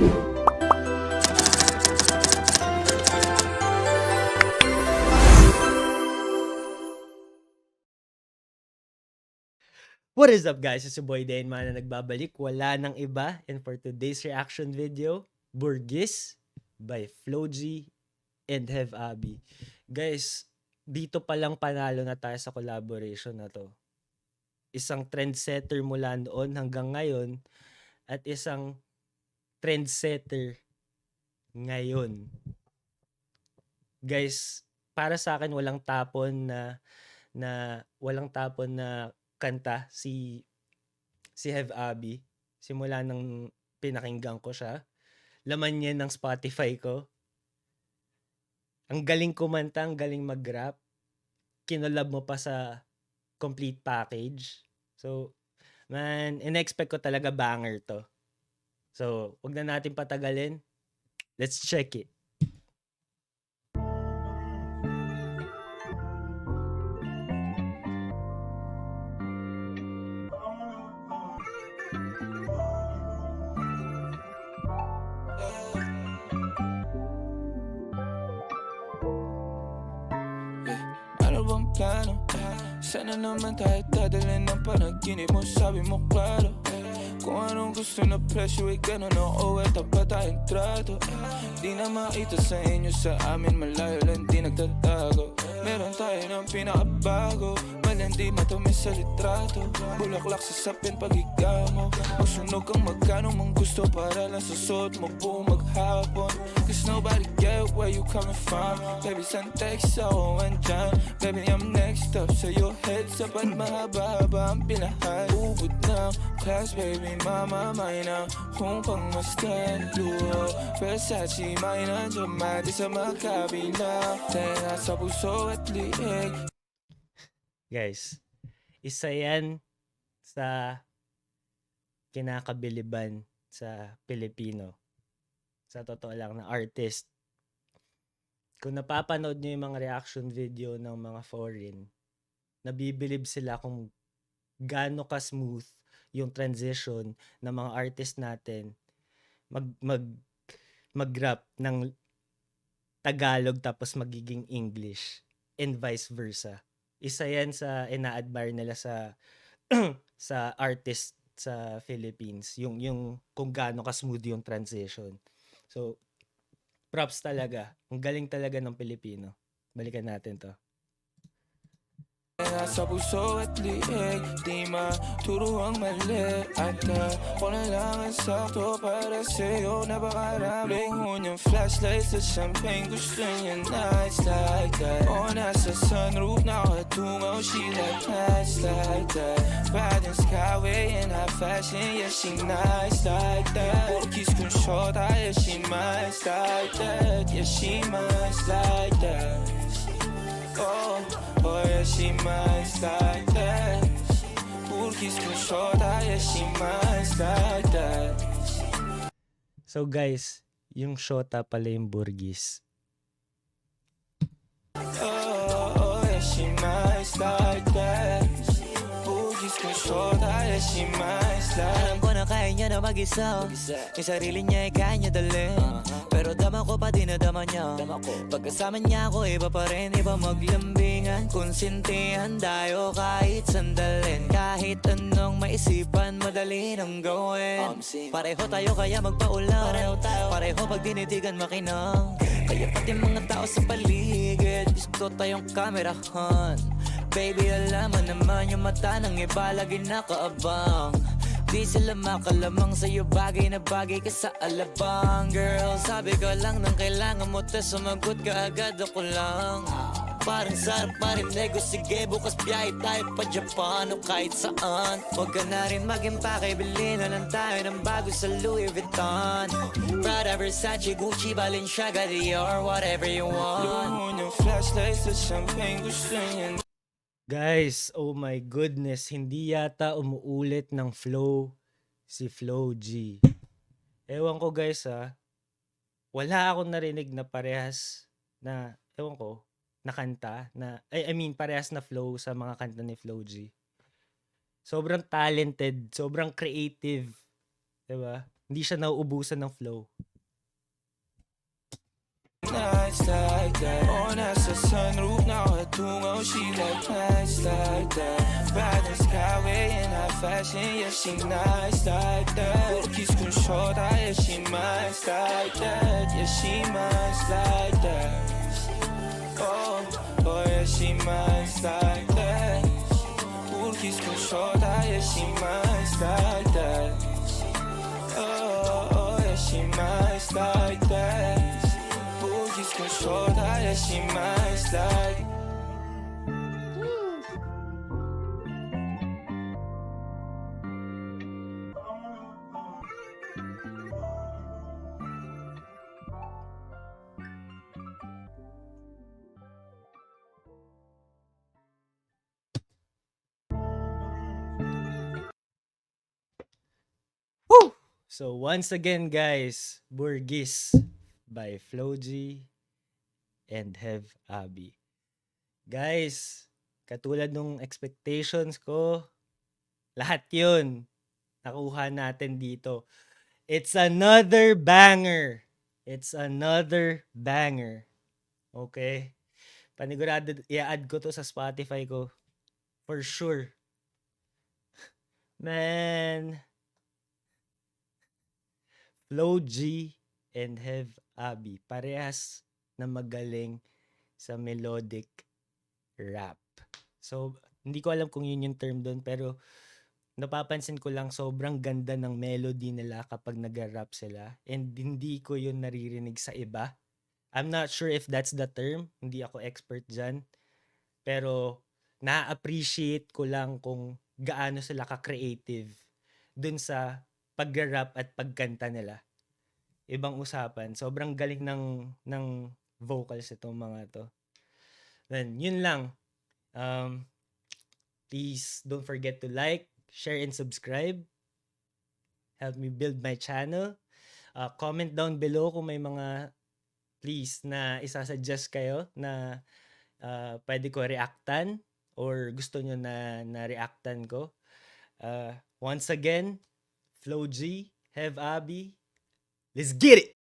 What is up guys? It's your boy Dainman na nagbabalik. Wala nang iba. And for today's reaction video, Burgis by Floji and Hev Abi. Guys, dito pa lang panalo na tayo sa collaboration na to. Isang trendsetter mula noon hanggang ngayon at isang trendsetter ngayon. Guys, para sa akin walang tapon na kanta si Hev Abi. Simula nang pinakinggan ko siya. Laman niya ng Spotify ko. Ang galing kumanta, ang galing mag-rap. Kinolab mo pa sa complete package. So, man, in-expect ko talaga banger to. So, wag na natin patagalin. Let's check it. Ano bang plano? Sana naman tayo dadalhin ng panaginip mo. Sabi mo klaro kung anong gusto na presyo ay gano'n oo at tapat tayong trato. Di na makita sa inyo sa amin malayo lang di nagtatago. Meron tayo ng pinakabago, malandi matamis sa litrato. Bulaklak sa sapin pag ikaw mo. Magsunog kang magkano mang gusto para lang sa suot mo buong maghapon. Cause nobody get where you coming from. Baby send text ako andyan. Baby I'm next up sa your head. Sapat mahaba-haba ang pinahay. Ubod ng class baby mama may na kung pangmastan luho. Versace may na dramatic sa magkabila. Tenga sa puso at liig. Guys, isa yan sa kinakabiliban sa Pilipino. Sa totoo lang na artist. Kung napapanood nyo yung mga reaction video ng mga foreign, nabibilib sila kung gaano ka-smooth yung transition ng mga artist natin mag-rap ng Tagalog tapos magiging English and vice versa. Isa yan sa ina-admire nila sa sa artist sa Philippines, yung kung gaano ka-smooth yung transition. So, props talaga. Ang galing talaga ng Pilipino. Balikan natin to. Sa puso at liig, di maturo ang mali. At ako na lang ang sakto para sa'yo. Napakarami yung flashlight sa champagne. Gusto niya nice like that. O nasa sunroof, nakatungaw. She like nice like that. Bad in skyway and high fashion. Yeah, she nice like that. Porkis kung shota, yeah, she nice like that. Yeah, she nice like that. Oh yeah, she nice like that. Porkis kung shota, yeah, she nice like that. So guys, yung shota pala yung Burgis. Oh yeah, she nice like that. Porkis kung shota, yeah, she nice like that. Alam ko na kaya niya na mag-isa. Yung sarili niya ay kaya niya dalhin. Pero dama ko pa dinadama niya. Pagkasama niya ako iba pa rin. Iba maglambingan, konsintihan tayo kahit sandalin. Kahit anong maisipan, madali nang gawin. Pareho tayo kaya magpaulang. Pareho pag dinitigan makinang. Kaya pati mga tao sa paligid gusto tayong kamerahan. Baby alam mo naman yung mata ng iba lagi nakaabang. Di sila makalamang sa'yo, bagay na bagay ka sa alabang. Girl, sabi ko lang nang kailangan mo ta sumagot ka agad ako lang. Parang sarap marinig o sige bukas biyahe tayo pa Japan o kahit saan. Huwag ka na rin mag-impake, bilhin na lang tayo ng bago sa Louis Vuitton. Prada, Versace, Gucci, Balenciaga, Dior, whatever you want. Luho yung flashlight sa champagne. Gusto niya. Guys, oh my goodness, hindi yata umuulit ng flow si Flo G. Ewan ko guys wala akong narinig na parehas na, ewan ko, na kanta, na, I mean parehas na flow sa mga kanta ni Flo G. Sobrang talented, sobrang creative, diba? Hindi siya nauubusan ng flow. Nights like that. On nasa sunroof na katungaw. She like nights like that. Riding skyway in high fashion. Yeah, she nice like that. Kiss kung short, yeah, she nice like that. Yeah, she nice like that. Oh, oh yeah, she nice like that. Kiss kung short, yeah, she nice like that. Oh, oh yeah, she nice like that. Kiss kung short, yeah, she nice like. Woo! So once again guys, Burgis by Floji and Hev Abi. Guys, katulad nung expectations ko, lahat yun nakuha natin dito. It's another banger. It's another banger. Okay? Panigurado, i-add ko to sa Spotify ko. For sure. Man. Flo G and Hev Abi. Parehas na magaling sa melodic rap. So, hindi ko alam kung yun yung term doon, pero napapansin ko lang sobrang ganda ng melody nila kapag nag-rap sila. And hindi ko yun naririnig sa iba. I'm not sure if that's the term. Hindi ako expert dyan. Pero, na-appreciate ko lang kung gaano sila ka-creative dun sa pag-rap at pagkanta nila. Ibang usapan. Sobrang galing ng vocals itong mga to. Then, yun lang. Please don't forget to like, share, and subscribe. Help me build my channel. Comment down below kung may mga please na isasuggest kayo na pwede ko reactan or gusto nyo na reactan ko. Once again, Flo G, Hev Abi, let's get it!